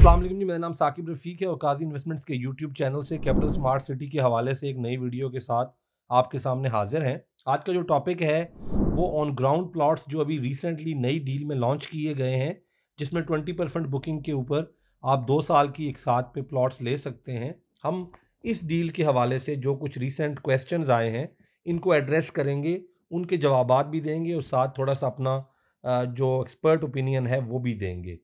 अस्सलाम वालेकुम जी, मेरा नाम साकिब रफ़ीक है और काज़ी इन्वेस्टमेंट्स के यूट्यूब चैनल से कैपिटल स्मार्ट सिटी के हवाले से एक नई वीडियो के साथ आपके सामने हाजिर हैं। आज का जो टॉपिक है वो ऑन ग्राउंड प्लॉट्स जो अभी रिसेंटली नई डील में लॉन्च किए गए हैं, जिसमें 20% बुकिंग के ऊपर आप 2 साल की एक साथ पे प्लॉट्स ले सकते हैं। हम इस डील के हवाले से जो कुछ रिसेंट क्वेश्चंस आए हैं इनको एड्रेस करेंगे, उनके जवाबात भी देंगे और साथ थोड़ा सा अपना जो एक्सपर्ट ओपिनियन है वो भी देंगे।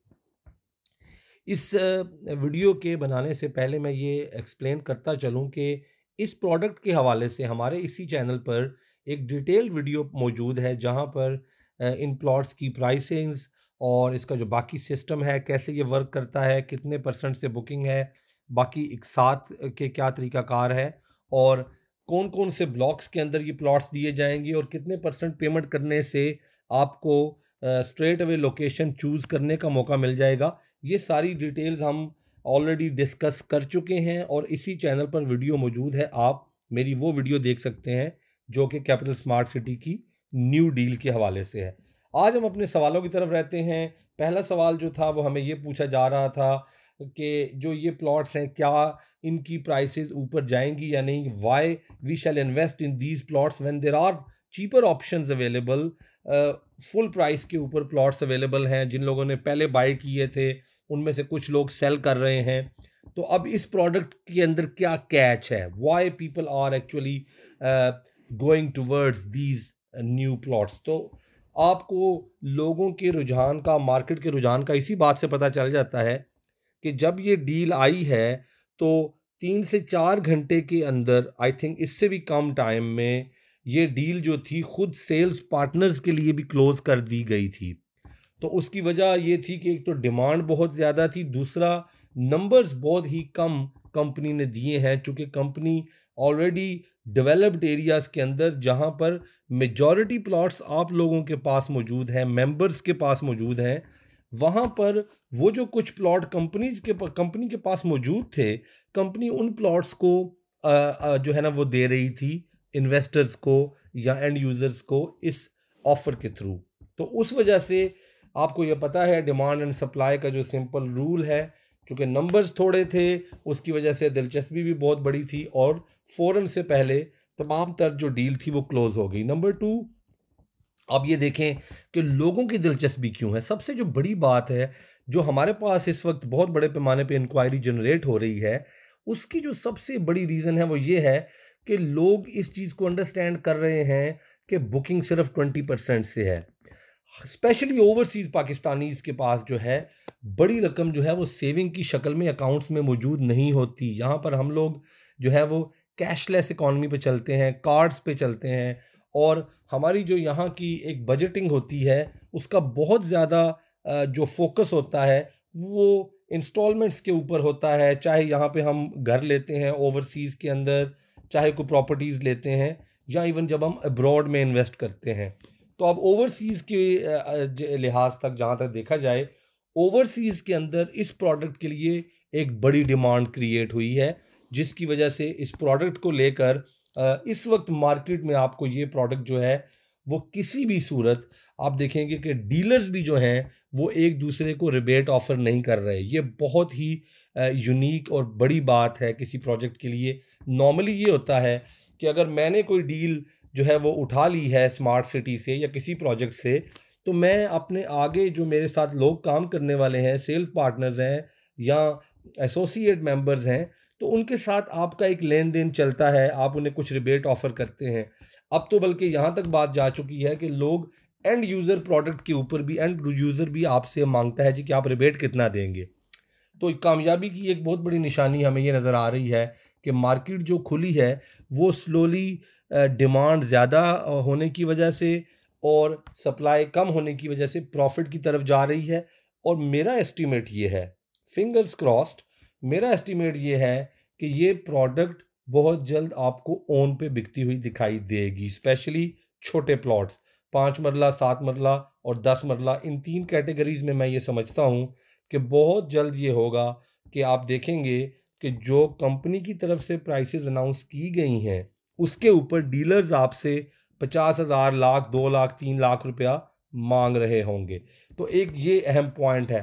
इस वीडियो के बनाने से पहले मैं ये एक्सप्लेन करता चलूँ कि इस प्रोडक्ट के हवाले से हमारे इसी चैनल पर एक डिटेल वीडियो मौजूद है, जहाँ पर इन प्लॉट्स की प्राइसिंग्स और इसका जो बाकी सिस्टम है, कैसे ये वर्क करता है, कितने परसेंट से बुकिंग है, बाकी एक साथ के क्या तरीक़ाकार है और कौन-कौन से ब्लॉक्स के अंदर ये प्लॉट्स दिए जाएँगे और कितने परसेंट पेमेंट करने से आपको स्ट्रेट अवे लोकेशन चूज़ करने का मौका मिल जाएगा। ये सारी डिटेल्स हम ऑलरेडी डिस्कस कर चुके हैं और इसी चैनल पर वीडियो मौजूद है। आप मेरी वो वीडियो देख सकते हैं जो कि कैपिटल स्मार्ट सिटी की न्यू डील के हवाले से है। आज हम अपने सवालों की तरफ रहते हैं। पहला सवाल जो था वो हमें ये पूछा जा रहा था कि जो ये प्लॉट्स हैं क्या इनकी प्राइसेस ऊपर जाएंगी या नहीं। Why we shall invest in these plots when there are cheaper options available. Full price के ऊपर प्लॉट्स अवेलेबल हैं। जिन लोगों ने पहले बाय किए थे उनमें से कुछ लोग सेल कर रहे हैं। तो अब इस प्रोडक्ट के अंदर क्या कैच है, why people are actually going towards these new plots. तो आपको लोगों के रुझान का, मार्केट के रुझान का इसी बात से पता चल जाता है कि जब ये डील आई है तो 3 से 4 घंटे के अंदर, आई थिंक इससे भी कम टाइम में, ये डील जो थी खुद सेल्स पार्टनर्स के लिए भी क्लोज कर दी गई थी। तो उसकी वजह ये थी कि एक तो डिमांड बहुत ज़्यादा थी, दूसरा नंबर्स बहुत ही कम कंपनी ने दिए हैं, चूँकि कंपनी ऑलरेडी डेवलप्ड एरियाज़ के अंदर जहाँ पर मेजॉरिटी प्लॉट्स आप लोगों के पास मौजूद हैं, मेंबर्स के पास मौजूद हैं, वहाँ पर वो जो कुछ प्लॉट कंपनी के पास मौजूद थे, कंपनी उन प्लॉट्स को जो है ना वो दे रही थी इन्वेस्टर्स को या एंड यूज़र्स को इस ऑफ़र के थ्रू। तो उस वजह से आपको ये पता है डिमांड एंड सप्लाई का जो सिंपल रूल है, क्योंकि नंबर्स थोड़े थे उसकी वजह से दिलचस्पी भी बहुत बड़ी थी और फ़ौरन से पहले तमाम तर जो डील थी वो क्लोज़ हो गई। नंबर 2, अब ये देखें कि लोगों की दिलचस्पी क्यों है। सबसे जो बड़ी बात है, जो हमारे पास इस वक्त बहुत बड़े पैमाने पे इंक्वायरी जनरेट हो रही है, उसकी जो सबसे बड़ी रीज़न है वो ये है कि लोग इस चीज़ को अंडरस्टैंड कर रहे हैं कि बुकिंग सिर्फ 20% से है। स्पेशली ओवरसीज़ पाकिस्तानीज़ के पास जो है बड़ी रकम जो है वो सेविंग की शक्ल में अकाउंट्स में मौजूद नहीं होती। यहाँ पर हम लोग जो है वो कैशलेस इकॉनमी पे चलते हैं, कार्ड्स पे चलते हैं और हमारी जो यहाँ की एक बजटिंग होती है उसका बहुत ज़्यादा जो फोकस होता है वो इंस्टॉलमेंट्स के ऊपर होता है। चाहे यहाँ पे हम घर लेते हैं ओवरसीज़ के अंदर, चाहे कोई प्रॉपर्टीज़ लेते हैं या इवन जब हम अब्रॉड में इन्वेस्ट करते हैं। तो अब ओवरसीज़ के लिहाज तक जहाँ तक देखा जाए, ओवरसीज़ के अंदर इस प्रोडक्ट के लिए एक बड़ी डिमांड क्रिएट हुई है, जिसकी वजह से इस प्रोडक्ट को लेकर इस वक्त मार्केट में आपको ये प्रोडक्ट जो है वो किसी भी सूरत आप देखेंगे कि डीलर्स भी जो हैं वो एक दूसरे को रिबेट ऑफर नहीं कर रहे। ये बहुत ही यूनिक और बड़ी बात है किसी प्रोजेक्ट के लिए। नॉर्मली ये होता है कि अगर मैंने कोई डील जो है वो उठा ली है स्मार्ट सिटी से या किसी प्रोजेक्ट से, तो मैं अपने आगे जो मेरे साथ लोग काम करने वाले हैं, सेल्स पार्टनर्स हैं या एसोसिएट मेंबर्स हैं, तो उनके साथ आपका एक लेन देन चलता है, आप उन्हें कुछ रिबेट ऑफर करते हैं। अब तो बल्कि यहाँ तक बात जा चुकी है कि लोग एंड यूज़र प्रोडक्ट के ऊपर भी, एंड यूज़र भी आपसे मांगता है जी कि आप रिबेट कितना देंगे। तो कामयाबी की एक बहुत बड़ी निशानी हमें ये नज़र आ रही है कि मार्केट जो खुली है वो स्लोली डिमांड ज़्यादा होने की वजह से और सप्लाई कम होने की वजह से प्रॉफिट की तरफ जा रही है। और मेरा एस्टीमेट ये है, फिंगर्स क्रॉस्ड, मेरा एस्टीमेट ये है कि ये प्रोडक्ट बहुत जल्द आपको ओन पे बिकती हुई दिखाई देगी। स्पेशली छोटे प्लॉट्स, 5 मरला, 7 मरला और 10 मरला, इन 3 कैटेगरीज में मैं ये समझता हूँ कि बहुत जल्द ये होगा कि आप देखेंगे कि जो कंपनी की तरफ से प्राइसेस अनाउंस की गई हैं उसके ऊपर डीलर्स आपसे 50,000, लाख, 2 लाख, 3 लाख रुपया मांग रहे होंगे। तो एक ये अहम पॉइंट है।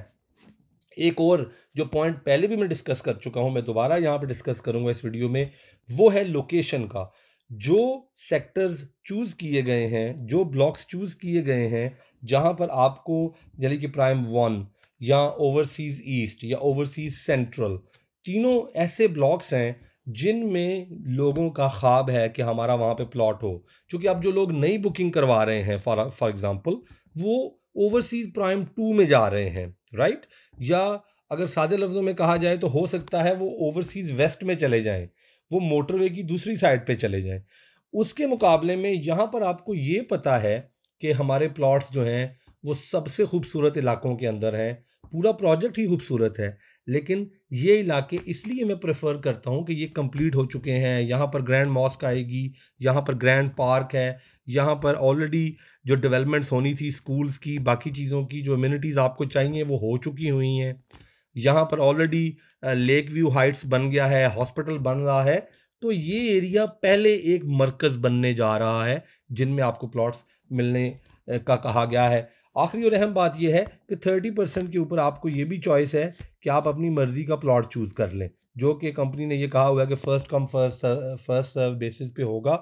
एक और जो पॉइंट पहले भी मैं डिस्कस कर चुका हूं, मैं दोबारा यहाँ पे डिस्कस करूंगा इस वीडियो में, वो है लोकेशन का। जो सेक्टर्स चूज किए गए हैं, जो ब्लॉक्स चूज किए गए हैं, जहां पर आपको यानी कि प्राइम वन या ओवरसीज ईस्ट या ओवरसीज सेंट्रल, तीनों ऐसे ब्लॉक्स हैं जिनमें लोगों का ख्वाब है कि हमारा वहां पे प्लॉट हो। क्योंकि अब जो लोग नई बुकिंग करवा रहे हैं फॉर एग्जांपल, वो ओवरसीज प्राइम टू में जा रहे हैं, राइट? या अगर सादे लफ्ज़ों में कहा जाए तो हो सकता है वो ओवरसीज़ वेस्ट में चले जाएं, वो मोटरवे की दूसरी साइड पे चले जाएं। उसके मुकाबले में यहाँ पर आपको ये पता है कि हमारे प्लॉट्स जो हैं वो सबसे खूबसूरत इलाकों के अंदर हैं, पूरा प्रोजेक्ट ही खूबसूरत है, लेकिन ये इलाके इसलिए मैं प्रेफर करता हूँ कि ये कंप्लीट हो चुके हैं। यहाँ पर ग्रैंड मॉस्क आएगी, यहाँ पर ग्रैंड पार्क है, यहाँ पर ऑलरेडी जो डेवलपमेंट्स होनी थी स्कूल्स की, बाकी चीज़ों की जो अम्यूनिटीज़ आपको चाहिए वो हो चुकी हुई हैं। यहाँ पर ऑलरेडी लेक व्यू हाइट्स बन गया है, हॉस्पिटल बन रहा है। तो ये एरिया पहले एक मरकज़ बनने जा रहा है जिनमें आपको प्लॉट्स मिलने का कहा गया है। आखिरी और अहम बात यह है कि 30% के ऊपर आपको ये भी चॉइस है कि आप अपनी मर्ज़ी का प्लॉट चूज़ कर लें, जो कि कंपनी ने ये कहा हुआ है कि first come first serve basis पे होगा।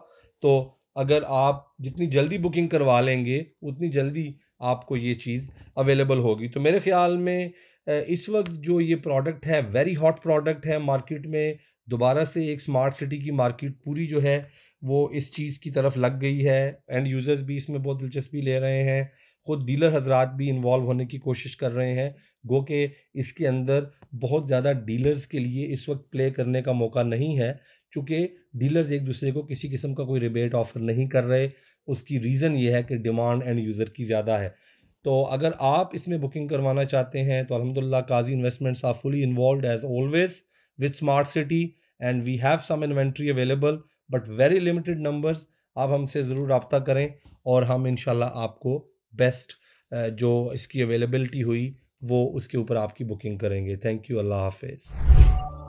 तो अगर आप जितनी जल्दी बुकिंग करवा लेंगे उतनी जल्दी आपको ये चीज़ अवेलेबल होगी। तो मेरे ख़्याल में इस वक्त जो ये प्रोडक्ट है वेरी हॉट प्रोडक्ट है मार्केट में। दोबारा से एक स्मार्ट सिटी की मार्केट पूरी जो है वो इस चीज़ की तरफ लग गई है। एंड यूज़र्स भी इसमें बहुत दिलचस्पी ले रहे हैं, ख़ुद डीलर हजरात भी इन्वॉल्व होने की कोशिश कर रहे हैं। गो के इसके अंदर बहुत ज़्यादा डीलर्स के लिए इस वक्त प्ले करने का मौका नहीं है, चूँकि डीलर्स एक दूसरे को किसी किस्म का कोई रिबेट ऑफ़र नहीं कर रहे। उसकी रीज़न ये है कि डिमांड एंड यूज़र की ज़्यादा है। तो अगर आप इसमें बुकिंग करवाना चाहते हैं तो अल्हम्दुलिल्लाह Kazi investments are fully involved as always with smart city, and we have some inventory available but very limited numbers. आप हमसे ज़रूर रब्ता करें और हम इंशाल्लाह आपको बेस्ट जो इसकी अवेलेबिलिटी हुई वो उसके ऊपर आपकी बुकिंग करेंगे। थैंक यू, अल्लाह हाफिज़।